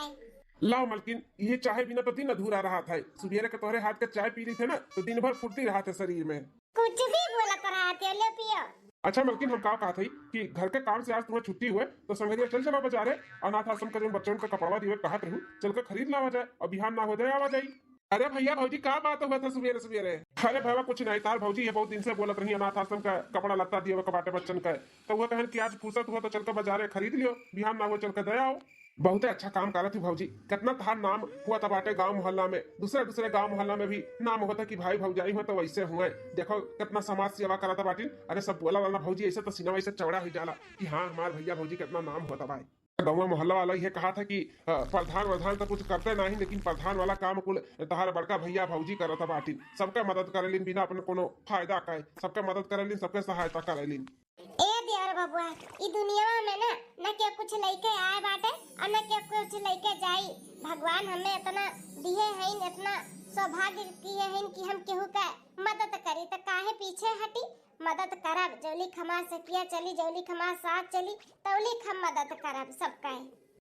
है। लाओ मलकिन, ये चाय बिना तो दिन अधूरा रहा था। सुबेरे के तोहरे हाथ के चाय पी रही थे ना तो दिन भर फुर्ती रहा था शरीर में। कुछ भी बोलत रहा थे, ले पियो। अच्छा मलकिन, हम कहा थी कि घर के काम से आज तुम्हें छुट्टी हुए तो संगरिया चल चला बाजारे, अनाथ आश्रम के जो बच्चों का कपड़ा दिए कहत रहूं, चल कर खरीद लावा जाए और बिहान ना हो जाए आवा जाए। अरे भैया भौजी क्या बात हुआ था सुबेरे सुबेरे? अरे भैया कुछ नहीं, तार भौजी ये बहुत दिन से बोलत रही अनाथ आश्रम का कपड़ा लत्ता दिए कबाटे बच्चन का, तो वो कहन कि आज फुर्सत हुआ तो चल कर बाजारे खरीद लियो, बिहान ना हो चल कर दे आओ। बहुत अच्छा काम कर थी भौजी, कितना थार नाम हुआ था बाटे गांव मोहल्ला में, दूसरे दूसरे गांव मोहल्ला में भी नाम होता कि भाई भौजाई हो तो वैसे हुए, देखो कितना समाज सेवा करा था बाटी। अरे सब बोला वाला भौजी ऐसे तो सिनेमा ऐसे चौड़ा हो जाला कि हाँ हमारे भैया भौजी कितना नाम होता भाई। गाँव मोहल्ला वाला ये कहा था कि प्रधान वधान तो कुछ करते नहीं, लेकिन प्रधान वाला काम कुल तहार बड़का भैया भौजी करत बाटी, सबके मदद करेलिन बिना अपने कोनो फायदा का, सबके मदद करेलिन, सबके सहायता करेलिन। ए दियार बबुआ, ई दुनिया में ना न के कुछ लेके आए बाटे और न के कुछ लेके जाई। भगवान हमें इतना दिए हैं, इतना सौभाग्य किए हैं कि हम केहू का मदद करी, तो काहे पीछे हटी। मदद करब, जौली खमा से किया चली, जौली खमा साथ चली, तौली खम मदद करब सबका।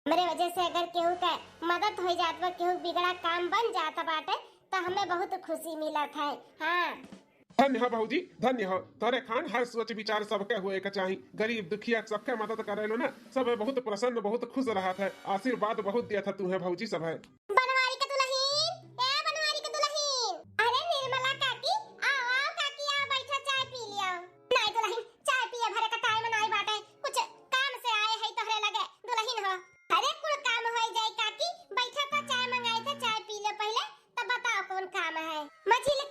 मेरे वजह से अगर केहू का मदद हो जात बा, केहू बिगड़ा काम बन जाता बाटे तो हमें बहुत खुशी मिलत है। हाँ धन्य हो भौजी, धन्य हो, तोरे खान हर सोच विचार सबके हुए के चाही, गरीब दुखिया सबके मदद करे लो ना, सब बहुत प्रसन्न बहुत खुश रहा था, आशीर्वाद बहुत दिया था तुम्हें भौजी सब है। बनवारी के दुल्हीन, ए बनवारी के दुल्हीन, अरे निर्मला काकी, आओ आओ काकी, आओ बैठो चाय पी लियो। नहीं दुल्हीन, चाय पिए भरे का टाइम नहीं बाटे, कुछ काम से आए है तोहरे लगे दुल्हीन हो। अरे कुल काम हो जाए काकी, बैठो तो चाय मंगाए थे, चाय पी ले पहले तब बताओ कौन काम है। मछली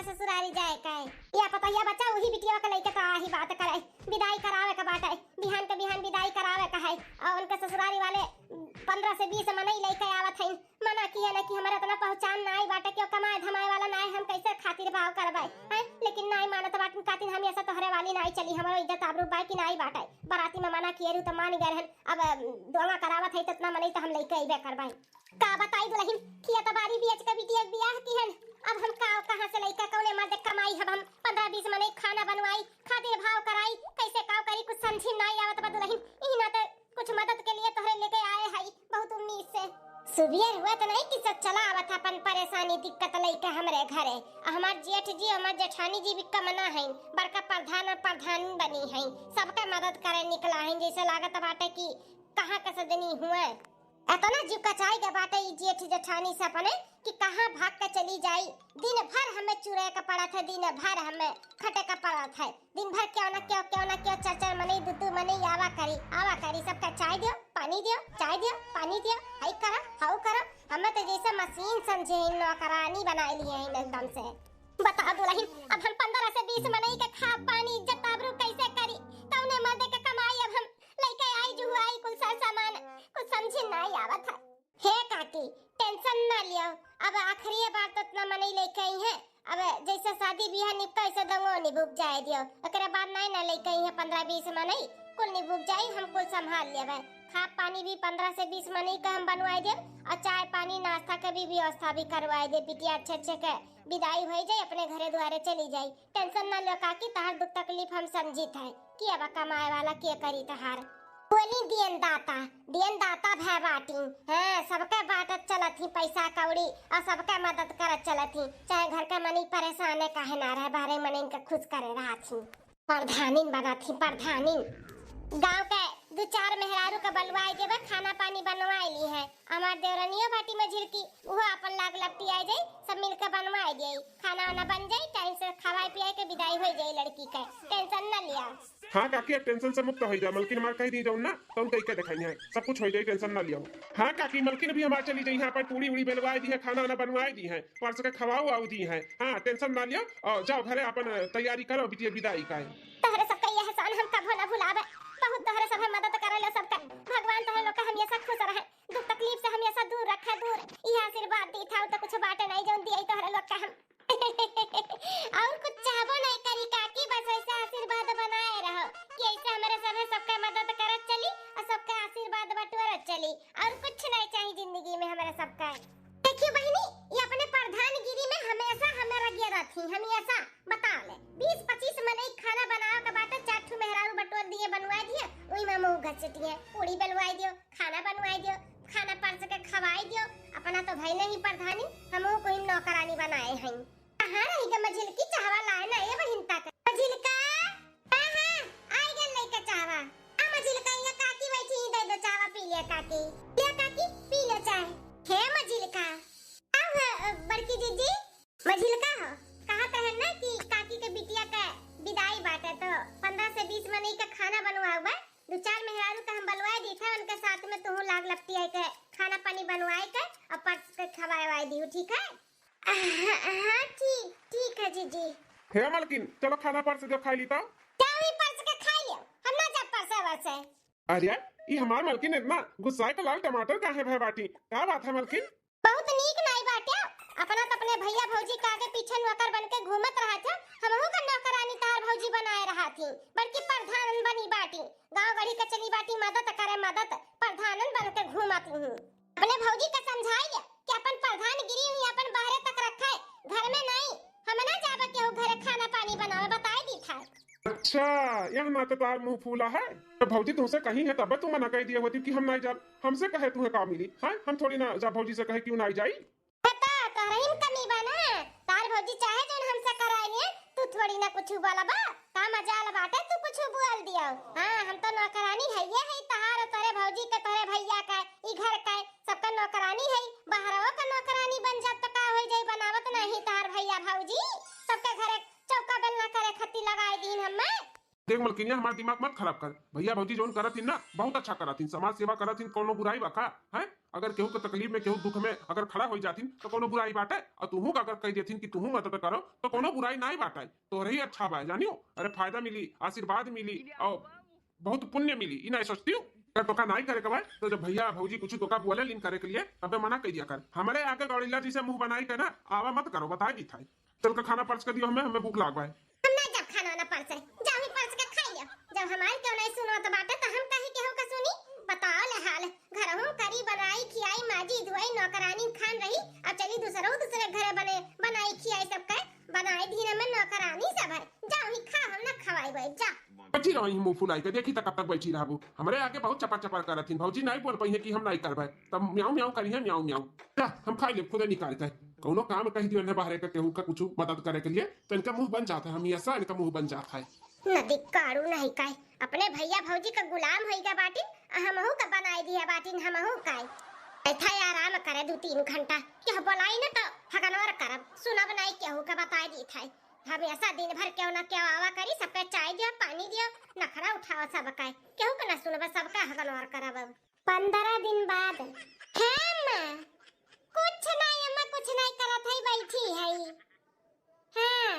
ससुरारी जाए का है या पता या बच्चा वही बिटिया का लइका का ही बात करे, विदाई करावे का बात है, बिहान के बिहान विदाई करावे का है और उनके ससुरारी वाले 15 से 20 मनई लइका आवत है। मना किया ना कि हमारा इतना पहचान नहीं बाटे, क्यों कमाए धमाए वाला नहीं, हम कैसे खातिर भाव करबै हैं, लेकिन नहीं मानत बाटन खातिर हम ऐसा तोहरे वाली नहीं चली, हमारो इज्जत आबरू बाई की नहीं बाटे। बराती में मना किए तो मान गए हन, अब दोंगा करावत है इतना मनई तो हम लइका इबे करबै। का बताई दुल्हन, किया तो बारी बेच के बिटिया बियाह की हन, अब हम कहां से लइका कौने मर्द कमाई, हम 15-20 मने खाना बनवाई, खातिर भाव कराई, कैसे काव करी कुछ समझी नहीं आवत बा दुल्हन। ई ना तो कुछ मदद के लिए तोहरे लेके आए हई बहुत उम्मीद से। सुबियर हुआ तो नहीं कि सब चला आवत अपन परेशानी दिक्कत लइका हमरे घरे, हमार जेठ जी हमार जेठानी जी भी कमना है, बड़का प्रधान और प्रधान बनी है, सबके मदद करे निकला है, जैसे लागत बाटे कि कहां का सदनी हुए। इतना जीव कचाई के बाटे ई जेठ जेठानी सपने कि कहां भाग के चली जाई। दिन भर हमें चुरे का पड़ा था, दिन भर हमें खटे का पड़ा था, दिन भर क्यों ना क्यों चर मनी दुदू मनी आवा करी सबका चाय दियो पानी दियो, चाय दियो पानी दियो, हाई करा हाउ करा, हमें तो जैसे मशीन समझे नौकरानी बना लिए हैं एकदम से। बता दुल्हन, अब हम 15 से 20 मनई के खा पानी इज्जत आबरू कैसे करी, तौने मर्दे के कमाई अब हम लइका आई जुआई कुल सामान कुछ समझे नहीं आवत है। हे काकी टेंशन ना लियो, अब आखिरी बार तो इतना मनई लेके आई है, अब जैसे शादी बियाह निपटा ऐसे दंगो निभुक जाए दियो, एकरे बाद नहीं ना लेके आई है 15-20 मनई कुल निभुक जाई, हम कुल संभाल लेबे। खा पानी भी 15 से 20 मनई का हम बनवाई दे और चाय पानी नाश्ता के भी व्यवस्था भी करवाई दे, बिटिया अच्छे के विदाई हो जाए अपने घरे द्वारे चली जाई। टेंशन ना लो काकी, तहार दुख तकलीफ हम समझित है कि अब कमाए वाला के करी तहार। बोली दियन दाता भै बाटी, हाँ सबके बाटत चलत ही पैसा कौड़ी और सबके मदद करत चलत ही, चाहे घर के मनी परेशान है काहे ना रहे, बारे मनी के खुश करे रहा थी, प्रधानिन बना थी प्रधानिन। गांव के 2-4 मेहरारू का बलवाई देबे, खाना पानी बनवाई ली है, हमार देवरनियो बाटी में झिरकी वो अपन लाग लपटी आ जाई, सब मिलकर बनवाई देई, खाना वाना बन जाई, टाइम से खवाई पियाई के विदाई हो जाई लड़की के, टेंशन न लिया। हाँ काकी टेंशन से मुक्त हो जाए, मलकिन मार कह दी जाऊँ ना तो उन कह के दिखाई है, सब कुछ हो जाए, टेंशन ना लियो। हाँ काकी मलकिन भी हमारे चली जाई, यहाँ पर पूरी उड़ी बनवाई दी है, खाना वाना बनवाई दी है, परसों के खवाओ आउ दी है, हाँ टेंशन ना लियो और जाओ घरे अपन तैयारी करो बिटिया विदाई का। तोहरे सबका यह एहसान हम कभो न भुलावे, बहुत तोहरे सब मदद करे लो सबका, भगवान तोहरे लोग का हमेशा खुश रहे, दुख तकलीफ से हमेशा दूर रखे, दूर यह आशीर्वाद दी था तो कुछ बाटे नहीं जोन दिए तोहरे लोग का हम और कुछ चाहबो नहीं करी काकी, बस ऐसा आशीर्वाद बनाए रहो कि ऐसे हमारे सब सबका मदद करत चली बनवा दियो, ओई में मुंह घचटी है, पूरी बनवाई दियो, खाना बनवाई दियो, खाना परस के खवाई दियो। अपना तो भाई नहीं प्रधानी, हमहू कोई नौकरानी बनाए हैं। कहां रही ग मझिल की चाहवा लाए ना ये बहिन तक। मझिल का हां आई गल लेके चाहवा। आ मझिल का यहाँ काकी बैठी दे दो चाहवा पी लिया काकी। लिया काकी पी लो चाय। हे मझिल का अब बड़की जीजी मझिल का हो कहा कहे ना कि काकी के बिटिया का विदाई बाटे तो 15 से 20 मनई का खाना बनवाओ बा। दो चार मेहरारू का हम बनवाए दी था, उनके साथ में तू लाग लपटी है के खाना पानी बनवाए के और परस के खवाए दियो, ठीक है? हाँ ठीक है जीजी। हे मलकिन चलो खाना परस दो, खाई ली तो जाओ ही परस के खाई लियो, हम ना जब परसे वरसे। अरे ये हमार मलकिन इतना गुस्साए का लाल टमाटर काहे भय बाटी, क्या बात है मलकिन? बहुत नीक नाई बाटे, अपना तो अपने भैया भौजी का आगे पीछे नौकर बन के घूमत रहा था, हमहू का नौकरानी तार भौजी बनाए रहा थी, बल्कि प्रधान बनी बाटी, गांव गढ़ी के चली बाटी, मदद करे मदद, प्रधानन बन के घूमत हूं। अपने भौजी का समझाइए कि अपन प्रधान गिरी हुई अपन बाहर तक रखे, घर में नहीं, हम ना जाबे केहू घरे खाना पानी बनावे, बताई दी था। अच्छा यह ना तो तार मुंह फूला है, तो भौजी तुमसे कही है तब तू मना कर दिया होती कि हम नहीं जा, हमसे कहे तुम्हें काम मिली है, हम थोड़ी ना जा भौजी से कहे क्यों नहीं जाई। तो रहीम कमी बना तार भौजी चाहे जो हमसे कराएंगे, तू थोड़ी ना कुछ बोला बा, का मजाल बाटे तू कुछ बोल दियो। हां हम तो नौकरानी है, ये है तहार तोरे भौजी के तोरे भैया का ई घर का सबका नौकरानी है, बाहरवा का नौकरानी बन जात तो का होई जाई, बनावत नहीं तार भैया भौजी सबके घरे चौका बेलना करे खत्ती लगाई दीन हम्मे। देख मलकिनिया हमारा दिमाग मत खराब कर, भैया भौजी जोन करत ना बहुत अच्छा करत, समाज सेवा करत, कोनो बुराई बा का है? अगर केहू के तकलीफ में केहू दुख में अगर खड़ा हो जाथिन तो कोनो बुराई बाटे, और तुमहू का अगर कह देथिन कि तुमहू मदद करो तो कोनो बुराई नहीं बाटे, तो रही अच्छा बा जानियो। अरे फायदा मिली, आशीर्वाद मिली और बहुत पुण्य मिली, ई नहीं सोचती हूँ। अगर टोका नहीं करे के भाई तो जब भैया भौजी कुछ टोका बोले लिन करे के लिए तबे मना कह दिया कर, हमारे आगे गौड़िल्ला जी से मुंह बनाई के ना आवा मत करो, बताई दी था। चल का खाना पर्स कर दियो, हमें भूख लाग गई। हम ना जब खाना ना परसे जाओ ही परस के खाई लियो, जब हमारी क्यों नहीं सुनो तो बाटे तो हम कहीं केहू का सुनी, बताओ ले हाल घर हूं करी बनाई खियाई माजी धुआई नौकरानी खान रही, अब चली दूसरे घरे बने बनाई खियाई सब के बनाई धीरे में नौकरानी सब है, जाओ ही खा, हम ना खवाई गए जा। बैठी रही मुंह फुलाई के, देखी तक तक बैठी रहबू, हमारे आगे बहुत चपर चपर करथिन, भौजी नहीं बोल पई है कि हम नहीं करबे, तब म्याऊ म्याऊ करी है म्याऊ म्याऊ, जा हम खाई ले खुदे निकाल के, कोनो काम कह दियो ने बाहर के केहू का कुछ मदद करे के लिए तो इनका मुंह बन जाता है, हम ऐसा इनका मुंह बन जाता है। नदी कारू नहीं काय अपने भैया भौजी का गुलाम होइगा बाटी, हमहू का बनाई दिया बाटी, हमहू काय ऐथा आराम करे 2-3 घंटा, क्या बोलाई ना तो हगनवर करब, सुनब नहीं केहू का बताई दी था, हम ऐसा दिन भर क्यों ना क्यों आवा करी, सबके चाय दियो पानी दियो नखरा उठाओ सब काय, केहू का ना सुनब सबका हगनवर करब। 15 दिन बाद हम कुछ नहीं करत है, बैठी है। हाँ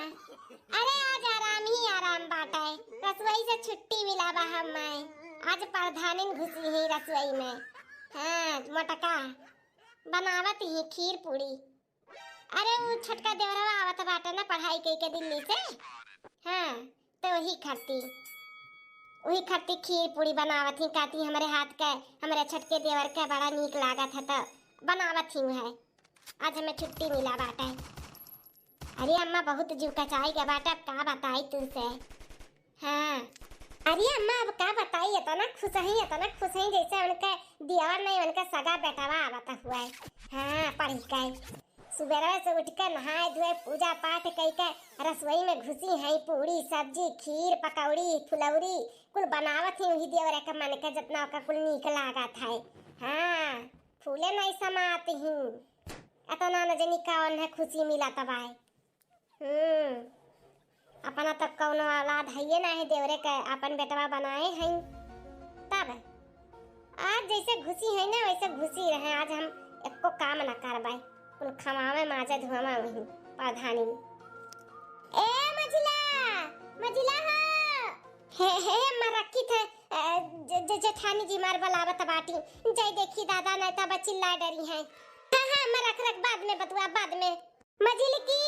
अरे आज आराम ही आराम बाटा है, रसोई से छुट्टी मिला बा हमें, आज प्रधानिन घुसी ही रसोई में। हाँ मोटका बनावत ही खीर पूरी, अरे वो छोटका देवरवा आवत बाटे ना पढ़ाई के दिल्ली से, हाँ तो वही खट्टी खीर पूरी बनावत ही, कहती हमारे हाथ का हमारे छोटके देवर का बड़ा नीक लागत है तो बनावत ही है, आज हमें छुट्टी मिला बाटा है। अरे अम्मा बहुत जीव कचाई के बाटा, अब का बताई तुमसे। हाँ अरे अम्मा अब का बताई, इतना खुश ही जैसे उनके दियावर नहीं उनका सगा बेटावा आवता हुआ है। हाँ पढ़ी के सुबह से उठ के नहाए धोए पूजा पाठ कई के रसोई में घुसी है, पूरी सब्जी खीर पकौड़ी फुलौरी कुल बनावत ही, वही देवर के मन के जितना का कुल नीक लागत है। हाँ फूले नहीं समाती हूँ, इतना न जनी कौन है खुशी मिला तबाई। अपना तब कौनो औलाद है ना है देवरे का अपन बेटवा बनाए हैं, तब आज जैसे घुसी है ना वैसे घुसी रहे, आज हम एको काम न करबाई, उन खमावे माजे धुआमा वही प्रधानी। ए मजिला हो हे मरक्की थे जेठानी जी मार बलावत बाटी, जय देखी दादा नहीं तब चिल्ला डरी है। हाँ मैं रख बाद में बतुआ बाद में। मजिल की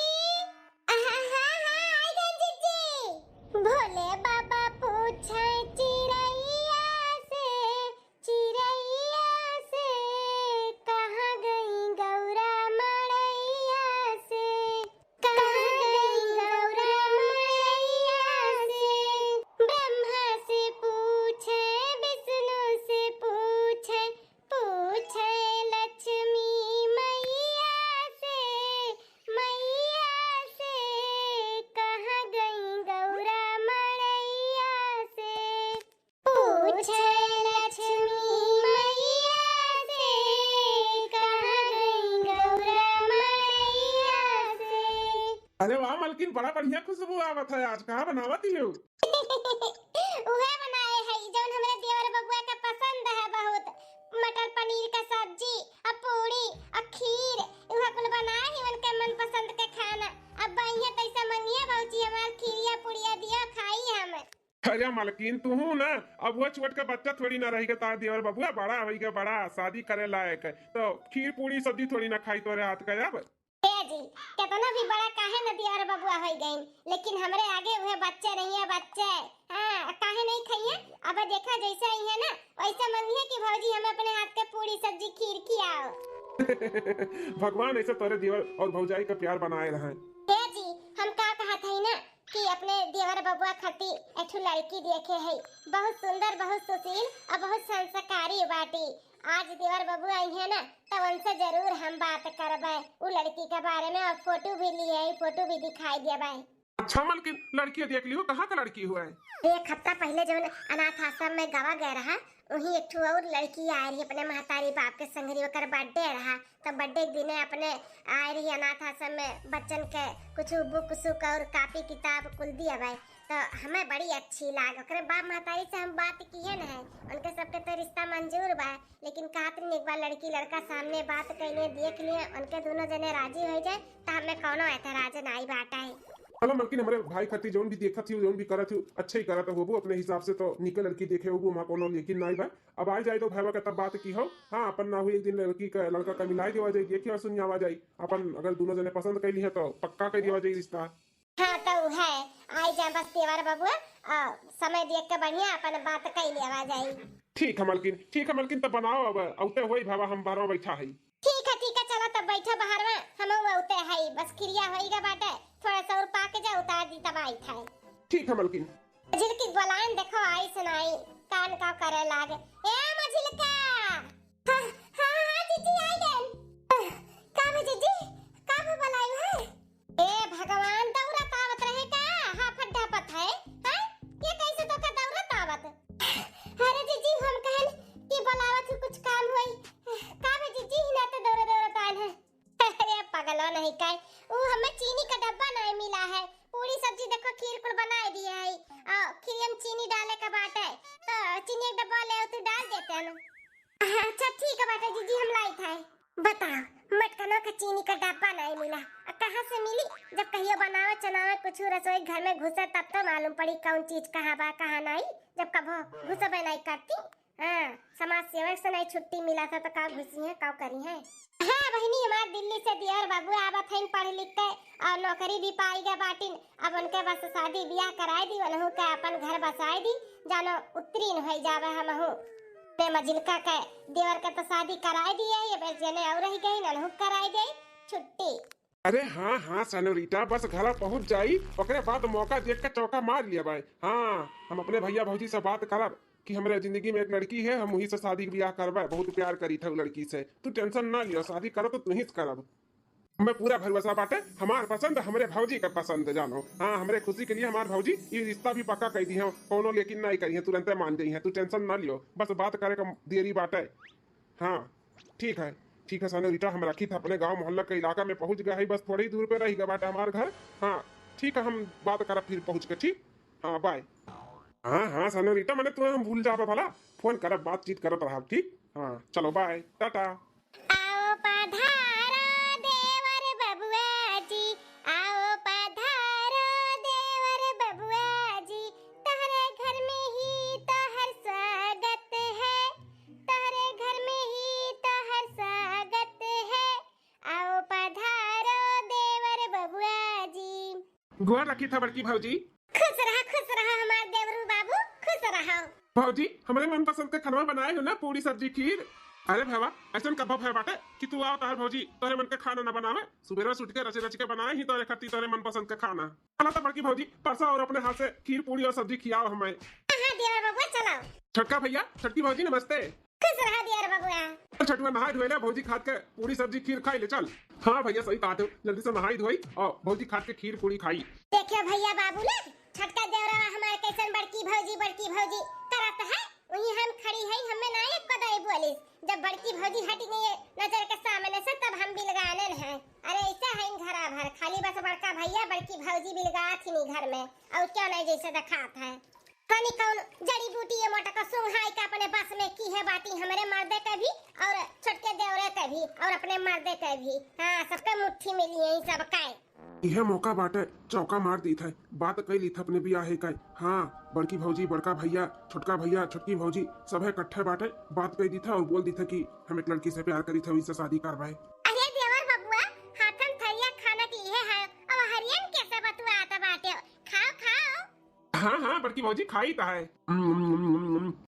आई गई जीजी। भोले बाबा पूछे चिड़ैया से कहाँ गई गौरा मड़ैया से, कहाँ गई गौरा मड़ैया से, ब्रह्मा से पूछ अरे वाह मलकिन, बड़ा बढ़िया खुशबू आवत है। आज कहाँ बनावत ही हो? उहे बनाए है जौन हमरे देवर बबुआ के पसंद है बहुत। मटर पनीर का सब्जी और पूरी और खीर उहे कुल बनाए ही उनके मन पसंद के खाना। अब बढ़िया तैसा मंगिए भौजी हमार खीरिया पुड़िया दिया खाई हम। अरे मलकिन तू ना, अब वो छोट के बच्चा थोड़ी ना रहेगा। तार देवर बबुआ बड़ा होइगा, बड़ा शादी करे लायक है, तो खीर पूरी सब्जी थोड़ी ना खाई तोरे हाथ का। अब जी कितना भी बड़ा काहे न देवर बबुआ हो गई, लेकिन हमरे आगे वह बच्चे रहिए बच्चे। हां काहे नहीं खाइए। अब देखा जैसे ही है ना वैसे मंगिए कि भौजी हम अपने हाथ के पूरी सब्जी खीर खियाओ। भगवान ऐसे तोरे देवर और भौजाई का प्यार बनाए रहे। जी हम का कहत है ना कि अपने देवर बबुआ खाती एक लड़की देखे है, बहुत सुंदर बहुत सुशील और बहुत संस्कारी बाटी। आज देवर बबुआ आई है ना तब उनसे जरूर हम बात करबे उ लड़की के बारे में, और फोटो भी लिए, फोटो भी दिखाई देबे। अच्छा मलकिन, लड़की देख लियो, कहाँ का लड़की हुआ है? एक हफ्ता पहले जब अनाथ आश्रम में गवा गया रहा, वही एक और लड़की आ रही अपने महतारी बाप के संगरी, ओकर बर्थडे रहा। तब बर्थडे के दिन अपने आ रही अनाथ आश्रम में बच्चन के कुछ बुक सुक और कापी किताब कुल दिया भाई। तो हमें बड़ी अच्छी लाग। ओकरे बाप महतारी से हम बात किए न है, उनके सबके तो रिश्ता मंजूर बा, लेकिन कहत एक बार लड़की लड़का सामने बात कइले देख लिए, उनके दोनों जने राजी हो जाए तो हमें कौनो ऐतराज नहीं बाटा है। चलो मलकिन, हमारे भाई खाती जोन भी देखा थी जोन भी करा थी अच्छा ही करा था होबो अपने हिसाब से। तो निकल लड़की देखे होबो वहां कोनो, लेकिन नहीं भाई अब आ जाए तो भाईवा का तब बात की हो। हाँ अपन ना हुई एक दिन लड़की का लड़का का मिलाई देवा जाए, देखी और सुनिया आवा जाए। अपन अगर दोनों जने पसंद कैली है तो पक्का कर देवा जाए रिश्ता। हाँ तो है आई जा बस देवर बबुआ, समय देख के बढ़िया अपन बात कई लेवा जाई। ठीक है मलकिन, तब बनाओ। अब औते होई भावा, हम बाहर बैठा है। ठीक है चलो तब बैठो बाहर में, हम औते है बस क्रिया होईगा बाटे, थोड़ा सा और पाके जा उतार दी तब आई था। ठीक है मलकिन। मझिलकी बोलाइन देखो आई सुनाई कान का करे लागे। ए मझिलका, हां जीजी आई गन। का में जीजी का भी बोलाई है? ए भगवान दौड़त आवत रहे का? हां फड्डा पत है हैं? ये कैसे तो का दौड़त आवत? अरे जीजी हम कहन कि बोलावत कुछ काम होई। का में जीजी ना तो दौड़त आन है। अरे पगलो नहीं काय, वो हमें चीनी का डब्बा नहीं मिला है। पूरी सब्जी देखो खीर कुल बनाए दिए है, खीर में चीनी डाले का बात है तो चीनी एक डब्बा ले तो डाल देते हैं ना। अच्छा ठीक है बेटा जीजी हम लाई था। बताओ मटकनों का चीनी का डब्बा नहीं मिला, कहाँ से मिली? जब कहियो बनावे चनावे कुछ रसोई घर में घुसे तब तो मालूम पड़ी कौन चीज कहाँ बा कहाँ नहीं। जब कभो घुसबे नहीं करती। हाँ समाज सेवक से नहीं छुट्टी मिला था तो का घुसी है का करी है। हाँ बहनी हमार दिल्ली से दियर बाबू आवत हैं पढ़ लिख के और नौकरी भी पाई गए बाटिन। अब उनके बस शादी ब्याह कराई दी, उन्हों के अपन घर बसाई दी, जानो उत्तीर्ण हो जावे। हमहु ते मजिलका के देवर के तो शादी कराई दी है, ये बेच जने और रह गई उन्हों कराई दे छुट्टी। अरे हाँ सनोरीटा, बस घर पहुंच जाई ओकरे बाद मौका देख के चौका मार लिया भाई। हाँ हम अपने भैया भौजी से बात करब कि हमारे जिंदगी में एक लड़की है, हम वही से शादी ब्याह करबे। बहुत प्यार करी था लड़की से, तू टेंशन ना लियो, शादी करो तो तू ही करब। हमें पूरा भरोसा बाटे, हमार पसंद हमारे भौजी का पसंद जानो। हाँ हमारे खुशी के लिए हमार भौजी ये रिश्ता भी पक्का कर दी है, कोनो लेकिन नहीं करी है, तुरंत मान गई है। तू टेंशन ना लियो, बस बात करे का देरी बाटे। हाँ ठीक है सनोरीटा, हम रखी था अपने गांव मोहल्ला के इलाका में पहुंच गए है, बस थोड़ी दूर पे रह गया बाटे हमार घर। हाँ ठीक है, हम बात करब फिर पहुंच के। ठीक हाँ बाय। हाँ सनोरीटा, मैंने तुम्हें हम भूल जाबे भला, फोन करब बातचीत करत रहब। ठीक हाँ चलो बाय टाटा। आओ पधारो देवर बबुआ जी, आओ पधारो देवर बबुआ जी, तहरे घर में ही तो हर स्वागत है, तहरे घर में ही तो हर स्वागत है, आओ पधारो देवर बबुआ जी। गोर रखी था बड़की भौजी। खुश रहा हमारे देवरू बाबू, खुश रहो। भौजी हमारे मन पसंद के खाना बनाए हो ना, पूरी सब्जी खीर। अरे भावा ऐसा कब है बाटे कि तू आओ तार भौजी तोरे मन के खाना ना बनावे, सुबह उठ के रच के बनाए ही तोरे खत्ती तोरे मन पसंद के खाना। चला तो बड़की भौजी परसा और अपने हाथ से खीर पूरी और सब्जी खियाओ हमें। हां देवर बबुआ चलो। छोटका भैया छोटकी भौजी नमस्ते। खुश रहा देवर बबुआ। छठुआ नहाई धोए ले, भौजी खाद के पूरी सब्जी खीर खाई ले चल। हाँ भैया सही बात है, जल्दी से नहाई धोई और भौजी खाद के खीर पूरी खाई। देखियो भैया बाबू ने छटका देवरा हमारे कैसन बड़की भौजी करत है, वही हम खड़ी है, हमें ना एक कदई बोलिस जब बड़की भौजी हट गई है नजर के सामने से तब हम बिलगाने हैं। अरे ऐसा है इन घरा भर खाली बस बड़का भैया बड़की भौजी बिलगात ही नहीं घर में और क्या नहीं जैसे दिखात है। कनी कौन जड़ी बूटी ये मोटा का सुंघाई का अपने बस में की है बाती हमारे मर्दे के भी और छोटके देवरे के भी और अपने मर्दे के भी। हाँ सबके मुट्ठी में लिए ही सब काय। यह मौका बाटे चौका मार दी था बात कई ली था अपने बियाह का। हाँ बड़की भौजी बड़का भैया छोटकी भौजी सब है इकट्ठे बाटे बात कही दी था और बोल दी था कि हम एक लड़की से प्यार करी था वही से शादी करवाए। अरे देवर बबुआ हाथन थरिया खाना की है अब हरियन कैसे बतुआ आता बाटे खाओ खाओ। हाँ बड़की भौजी खाई था है।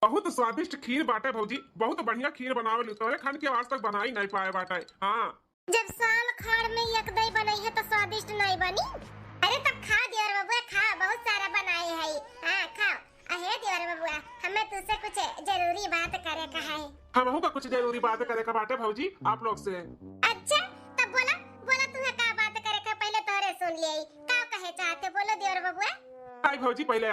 बहुत स्वादिष्ट खीर बाटे भौजी बहुत बढ़िया खीर बनावे तोरे खान के आज तक बनाई नहीं पाए बाटे। हाँ जब साल खाड़ में एक दही बनाई है तो स्वादिष्ट नहीं बनी। अरे तब खा देवर बबुआ खा बहुत सारा बनाए है। हाँ खाओ। अरे देवर बबुआ हमें तुझसे कुछ जरूरी बात करे का है। हम का कुछ जरूरी बात करे का बाटे भौजी आप लोग से। अच्छा तब बोला बोला तुम्हें क्या बात करे का पहले तोरे सुन ले क्या कहे चाहते बोलो देवर बबुआ। आई भौजी पहले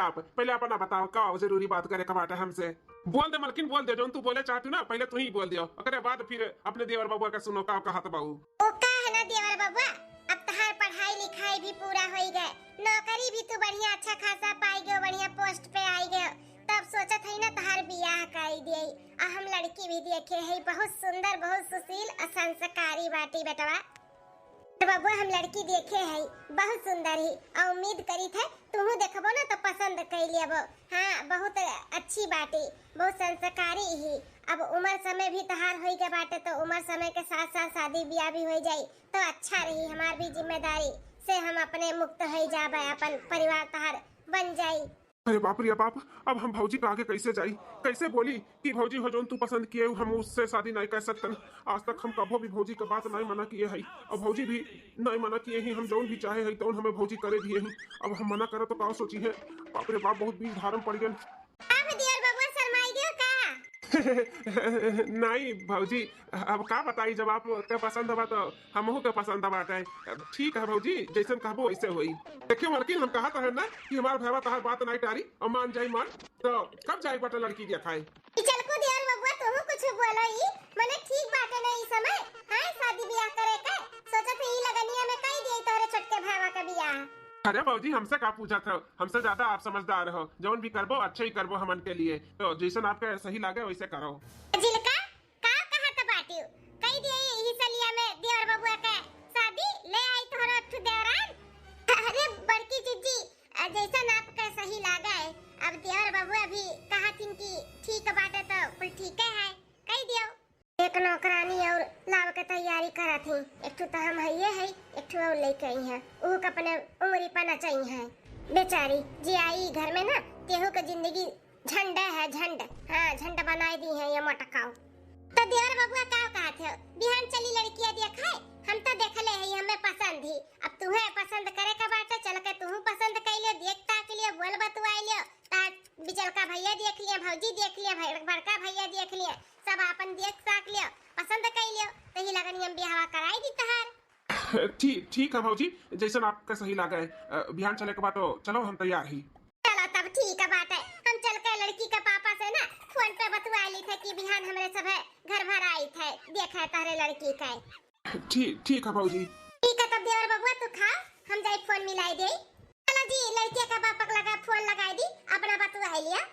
अपना बताओ का जरूरी बात करे का बाटे हमसे। बोल दे मलकिन बोल दे जो तू बोले चाहती ना पहले तू ही बोल दियो अगर बाद फिर अपने देवर बबुआ का सुनो का कहत बाबू। ओ का है ना देवर बबुआ अब तहार पढ़ाई लिखाई भी पूरा हो गए नौकरी भी तू बढ़िया अच्छा खासा पाई गयो बढ़िया पोस्ट पे आई गयो तब सोचत है ना तहार बियाह कर दिए। आ हम लड़की भी देखे है बहुत सुंदर बहुत सुशील और संस्कारी बाटी बेटवा। बबुआ हम लड़की देखे है बहुत सुंदर ही और उम्मीद करी थे तुम देखबो ना तो पसंद कर लियबो। हाँ बहुत अच्छी बाटी बहुत संस्कारी ही। अब उम्र समय भी तहार हो गए बाटे तो उम्र समय के साथ साथ शादी ब्याह भी हो जाई तो अच्छा रही हमार भी जिम्मेदारी से हम अपने मुक्त हो जाबे अपन परिवार तहार बन जाई। अरे बाप रे बाप अब हम भौजी का आगे कैसे जाई कैसे बोली कि भौजी हो जो तू पसंद किए हम उससे शादी नहीं कर सकते। आज तक हम कभो भी भौजी का बात नहीं मना किए है और भौजी भी नहीं मना किए ही हम जो भी चाहे है तो हमें भौजी करे दिए ही। अब हम मना करे तो का सोची है बाप रे बाप बहुत बीज धारण पड़ गए। नहीं भौजी अब का बताई जब आप के पसंद बा तो हमहू के पसंद बाटे। ठीक है भौजी जैसे कहबो वैसे होई। देखियो मलकिन हम कहत है ना कि हमार भैया तहार बात नहीं टारी और मान जाई मान तो कब जाई बाटे लड़की देखाए। चल को देर बबुआ तुम कुछ बोलो ही मने ठीक बाटे नहीं समय हां शादी ब्याह करे का सोचत ही लगनिया में कई दिए तोरे छोटके भावा का ब्याह। अरे भौजी हमसे का पूछा था हमसे ज्यादा आप समझदार हो जौन भी करबो अच्छे ही करबो हमन के लिए तो जैसन आपके सही लागे वैसे करो। जिलका का कहत बाटियो कई दिए यही सलिया में देवर बबुआ के शादी ले आई तोरा ठु देवरान। अरे बड़की जीजी जैसन आपका सही लागा है अब देवर बबुआ भी कहतिन की ठीक बाटे तो कुल ठीक है कई दियो। एक नौकरानी और लाव के तैयारी करा थी एक ठो तो हम है एक ठो और लेके आई है ऊ के अपने उम्री पना चाहिए है बेचारी जी आई घर में ना तेहू के जिंदगी झंड है झंड। हाँ झंड बनाई दी है ये मोटकाओ। तो देवर बबुआ का कहत हो बिहान चली लड़कियां देखाए हम तो देखले है हमें पसंद ही अब तुम्हें पसंद करे का बाटे चल के तू पसंद कर लियो देखता के लिए बोल बतवाई लियो ता बिचल का भैया देख लिया भौजी देख लिया बड़का भैया देख लिया सब अपन देख साक लियो पसंद कर लियो तो ही लगन हम ब्याह कराई दी तहार। ठीक है भौजी जैसन आपका सही लागे बिहान चले के बाद तो चलो हम तैयार ही। चलो तब ठीक है बात है हम चल के लड़की के पापा से ना फोन पे बतवा ली थे कि बिहान हमरे सब घर भर आई थे देखा तारे लड़की का। ठीक है भौजी। ठीक है तब देवर बबुआ तू खा हम जाई फोन मिलाई दे। चलो जी लड़के का पापा लगा फोन लगाई दी अपना बतवा लिया।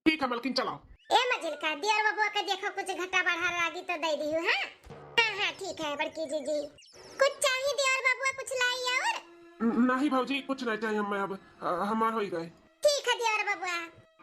ठीक है मलकिन चलो। ए मजिल का देवर बबुआ के देखो कुछ घटा बढ़ा लागी तो दे दी हूं। हां ठीक है बड़की जीजी कुछ चाहिए देवर बबुआ कुछ लाई और नहीं भौजी कुछ नहीं चाहिए हमें अब हमार हो ही गए। ठीक है देवर बबुआ।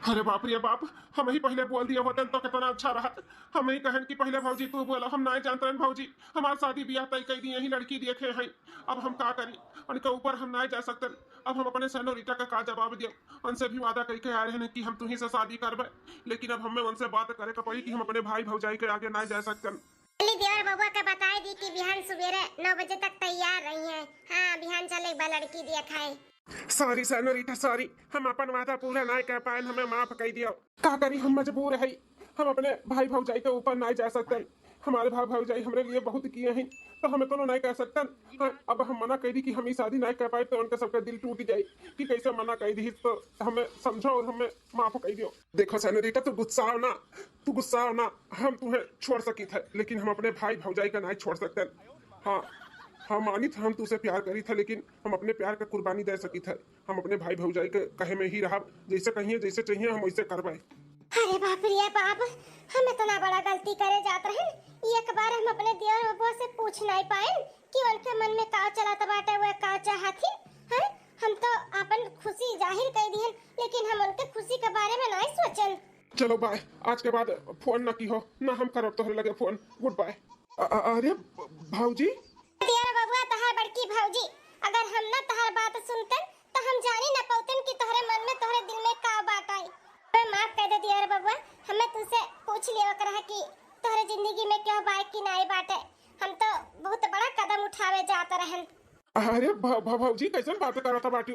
अरे बाप रे बाप हम ही पहले बोल दिया होते तो कितना अच्छा रहा। हम ही कहन कि पहले भौजी तू बोला हम नहीं जानते हैं भौजी हमार शादी ब्याह तय कर दी यही लड़की देखे हैं अब हम का करी उनके ऊपर हम नहीं जा सकते। अब हम अपने सनोरीटा का जवाब दिया उनसे भी वादा करके आ रहे हैं कि हम तुम्ही से शादी करबे लेकिन अब हमें उनसे बात करे का पड़ी कि हम अपने भाई भौजाई के आगे नहीं जा सकते। देवर बबुआ का बताई दी कि बिहान सवेरे 9 बजे तक तैयार रही है। हाँ बिहान चले बा लड़की देखाए। सॉरी सनोरीटा सॉरी हम अपन वादा पूरा नहीं कर पाए हमें माफ कर दियो। का करी हम मजबूर है हम अपने भाई भौजाई के ऊपर नहीं जा सकते। हमारे भाई भौजाई हमरे लिए बहुत किए हैं, तो हमें तो नहीं कह सकते। हाँ, अब हम मना कह दी कि हम ई शादी नहीं कर पाए तो उनके सबका दिल टूट जाए कि कैसे मना कह दी, तो हमें समझो और हमें माफ कर दियो। देखो सेनोरिटा, तू गुस्सा हो ना, तू गुस्सा हो ना। हम तुम्हें छोड़ सकी थे, लेकिन हम अपने भाई भौजाई का नहीं छोड़ सकते। हाँ हाँ मानी था, हम तुझसे प्यार करी था, लेकिन हम अपने प्यार का कुर्बानी दे सकी थे। हम अपने भाई भौजाई के कहे में ही रहा, जैसे कहिए जैसे चाहिए हम वैसे करवाए। अरे बाप रे बाप, हम इतना बड़ा गलती करे जात रहे। एक बार हम अपने दियर बबुआ से पूछ नहीं पाए कि उनके मन में का चलत बाटे, वो का चाहती है। हम तो अपन खुशी जाहिर कर दी, लेकिन हम उनके खुशी के बारे में नहीं सोचन। चलो बाय, आज के बाद फोन न की हो ना, हम करब तोहरे लगे फोन। Good bye. अरे भाऊजी, दियर बबुआ तहार बड़की भौजी, अगर हम ना तहार बात सुनतन तो हम जानी न पाउतन कि तोहरे मन में तोहरे दिल में का बात आई। मैं माफ कर दे दियर बबुआ, हमें तुझसे पूछ लिया करहा कि तोहरे जिंदगी में क्यों बात की नहीं बाटे। हम तो बहुत बड़ा कदम उठावे जात रहन। अरे भाऊजी कैसन बात कर रहा था बाटी,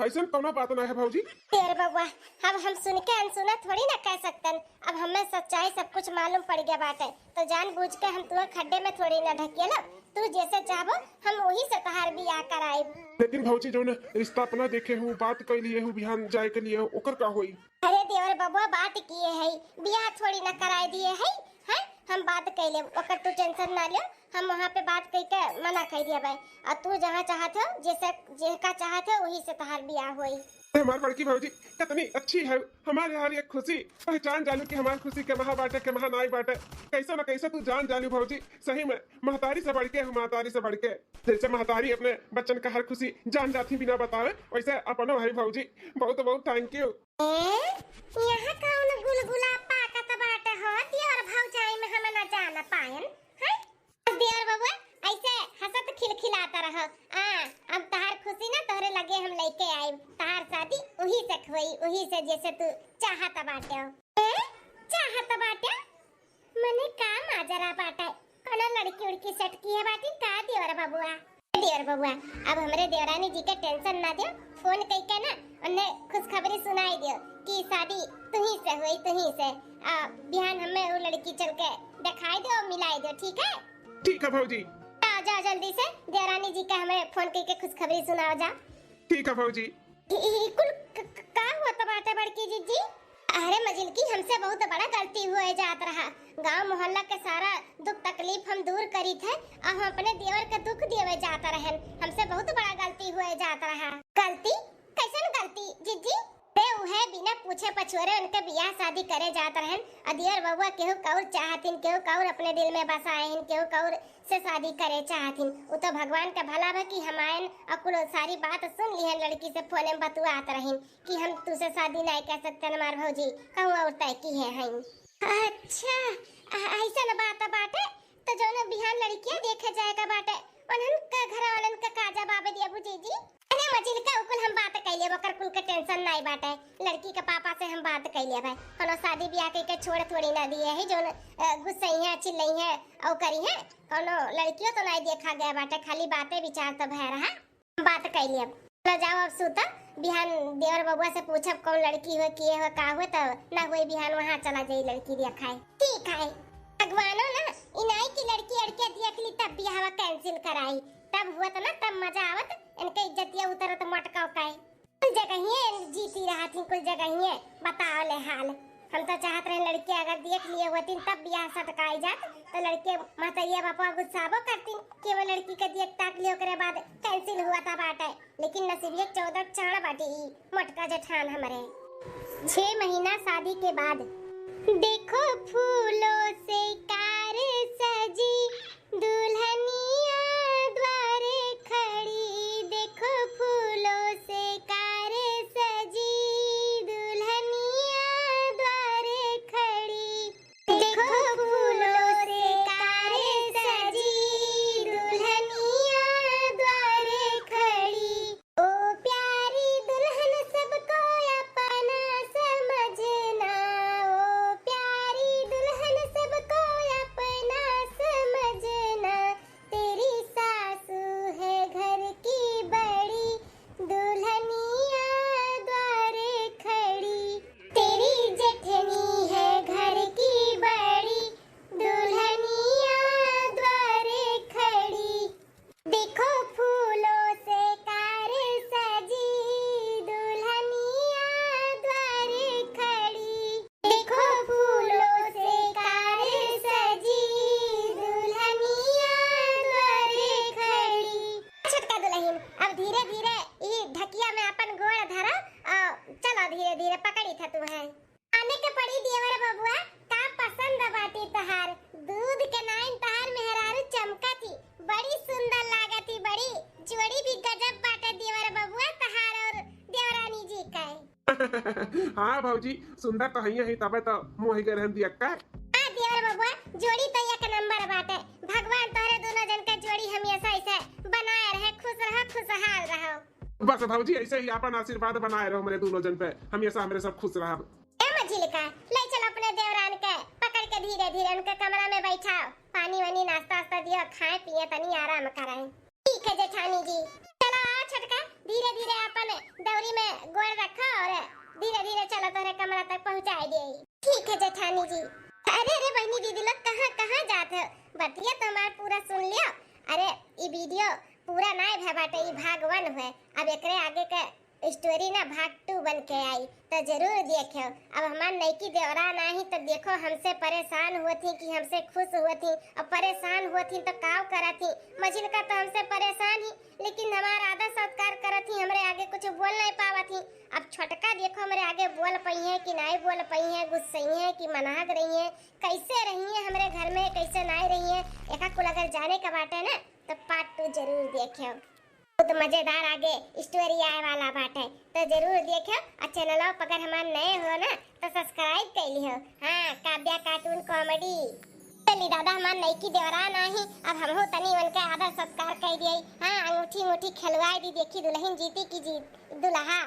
ऐसन कौन बात ना है भाऊजी। दियर बबुआ, अब हम सुन के अनसुना थोड़ी ना कह सकतन। अब हमें सच्चाई सब कुछ मालूम पड़ गया बाटे, तो जानबूझ के हम तुम्हें खड्डे में थोड़ी ना ढकेला। तू जैसे चाहो हम वही से तहार बियाह कराई। लेकिन भाऊजी जो ने रिश्ता अपना देखे हूँ, बात कर लिए हूँ, बिहान जाए के लिए ओकर का होई। अरे देवर बबुआ, बात किए है, बियाह थोड़ी ना कराई दिए है। हैं हम बात कैले, ओकर तू टेंशन ना लियो। हम वहाँ पे बात कह के मना कर दिया भाई, और तू जहाँ चाहत हो, जैसे जेका चाहत हो वही से तहार बियाह होई। हमारी बड़की भाऊजी कितनी अच्छी है, हमारे यहाँ ये खुशी पहचान जानू कि हमारी खुशी के महा बाटे के महा नाई बाटे। कैसे न कैसे तू जान जानू भाऊजी, सही में महतारी से बढ़ के, महतारी से बढ़ के। जैसे महतारी अपने बच्चन का हर खुशी जान जाती बिना बतावे, वैसे अपनो भाई भाऊजी बहुत बहुत थैंक यू। यहाँ कौन गुलगुला पाकत बाटे हो दियर भौजाई में हम न जान पायन है। दियर बबुआ ऐसे हंसत खिलखिलाता रहो। अब तहार खुशी ना तोहरे लगे हम लेके आए। तहार शादी वही से होई, वही से जैसे तू चाहत बाटे हो। चाहत बाटे मने का माजरा बाटे, कोनो लड़की उड़की सेट की है बाटी का दियर बबुआ। दियर बबुआ, अब हमरे देवरानी जी के टेंशन ना दियो, फोन कई के ना उन्हें खुशखबरी सुनाई दियो कि शादी तुही से हुई, तुही से। बिहान हमें वो लड़की चल के दिखाई दो, मिलाई दो, ठीक है? ठीक है भाऊजी। जा जल्दी से देवरानी जी का हमें फोन करके खुशखबरी सुनाओ जा। ठीक है भाऊजी। कुल का हुआ तो बाटे बड़की जीजी? अरे मजिलकी, हमसे बहुत बड़ा गलती हुए जात रहा। गांव मोहल्ला के सारा दुख तकलीफ हम दूर करी थे, अब हम अपने देवर का दुख दिए जाता रहन। हमसे बहुत बड़ा गलती हुए जात रहा। गलती? कैसन गलती जीजी? उहे बिना पूछे पछुरे उनके बियाह शादी करे जात रहन। अदियर बबुआ केहू कौर चाहतिन, केहू कौर अपने दिल में बसाएन, केहू कौर से शादी करे चाहतिन। वो तो भगवान का भला है कि हमायन अकुल सारी बात सुन ली है। लड़की से फोन में बतुआत रहिन कि हम तुझसे शादी नहीं कर सकते हमार भौजी, कहूँ और तय की है। अच्छा ऐसा न बात बाटे, तो जो न बिहान लड़कियां देखे जाएगा बाटे उन्हन का घर वालन का काजा बाबे दिया बुजी जी। अरे मजिल का उकुल हम बात कैले, वकर कुल के टेंशन नहीं बाटे। लड़की के पापा से हम बात कैले भाई, कोनो शादी ब्याह के छोड़ थोड़ी ना दिए है जो गुस्से है चिल्लई है औ करी है। कोनो लड़कियों तो नहीं देखा गया बाटे, खाली बातें विचार तो भय रहा। बात कैले, अब चलो जाओ अब सूता। बिहान देवर बबुआ से पूछब कौन लड़की हो, किए हो, का हो, तो ना हुई बिहान वहां चला जाई लड़की देखाए। ठीक है भगवानो ना इनाई की लड़की अड़के देख ली तब बियाह कैंसिल कराई, तब हुआ तो ना तब मजा आवत। इनके इज्जतिया उतरत मटका काए। कुल जगह ही जीती रहा थी, कुल जगह ही बताओ ले हाल। हम तो चाहत रहे लड़के अगर देख लिए होती तब बियाह सटकाई जात, तो लड़के मातैया बापा गुस्साबो करती कि वो लड़की के देख ताक लियो करे बाद कैंसिल हुआ था बाटे। लेकिन नसीबियत 14 चाड़ बाटी मटका जेठान हमारे। 6 महीना शादी के बाद देखो फूलों से कार सजी, दुल्हनिया द्वारे खड़ी। देखो फूलों से कार सजी, दुल्हनिया द्वारे खड़ी। देखो फूलों से कार सजी, दुल्हनिया द्वारे खड़ी। ओ प्यारी दुल्हन सबको अपना समझना, ओ प्यारी दुल्हन सबको हाँ भौजी सुंदर तो है तबे तो मोहि गए रहन दिया का। हां देवर बबुआ जोड़ी तो एक नंबर बाटे। भगवान तोरे दोनों जन का जोड़ी हमेशा ऐसे बनाए रहे, खुश रहो खुशहाल रहो। बस भौजी ऐसे ही अपन आशीर्वाद बनाए रहो मेरे दोनों जन पे, हमेशा हमारे सब खुश रहा। ए मझिल का ले चलो अपने देवरान के पकड़ के धीरे धीरे उनके कमरा में बैठाओ, पानी वानी नाश्ता वास्ता दियो, खाए पिए तनी आराम कराएं। ठीक है जेठानी जी। चलो आओ छोटका, धीरे धीरे अपन दौरी में गोड़ रखो और धीरे धीरे चलो तोरे कमरा तक पहुंचाई दे। ठीक है जेठानी जी। अरे अरे बहनी दीदी लोग कहाँ कहाँ जाते हो, बतिया तो हमार पूरा सुन लियो। अरे ये वीडियो पूरा नहीं भे बाटे, ये भाग 1 हुए, अब एकरे आगे के स्टोरी ना भाग 2 बन के आई तो जरूर देखो। अब हमार नईकी देवरा नहीं तो देखो हमसे परेशान हुआ थी कि हमसे खुश हुआ थी, अब परेशान हुआ थी तो काव करा थी। मझिल का तो हमसे परेशान ही, लेकिन हमारा आदर सत्कार करा थी, हमरे आगे कुछ बोल नहीं पावा थी। अब छोटका देखो हमरे आगे बोल पई है कि नहीं बोल पई है, गुस्सई है कि मनाग रही है, कैसे रही है हमरे घर में, कैसे नहीं रही है। एका कुल अगर जाने का बाटे ना तो पार्ट 2 जरूर देखियो, तो मजेदार आगे स्टोरी आए वाला बाटे तो जरूर देखियो। और चैनल अगर हमारे नए हो ना तो सब्सक्राइब कर लियो। हाँ काव्या कार्टून कॉमेडी। चली दादा हमार नईकी देवरा नहीं, अब हम हो तनी उनके आदर सत्कार कर दिए। हाँ अंगूठी अंगूठी खिलवाई दी, देखी दुल्हन जीती की जीत दुल्हा।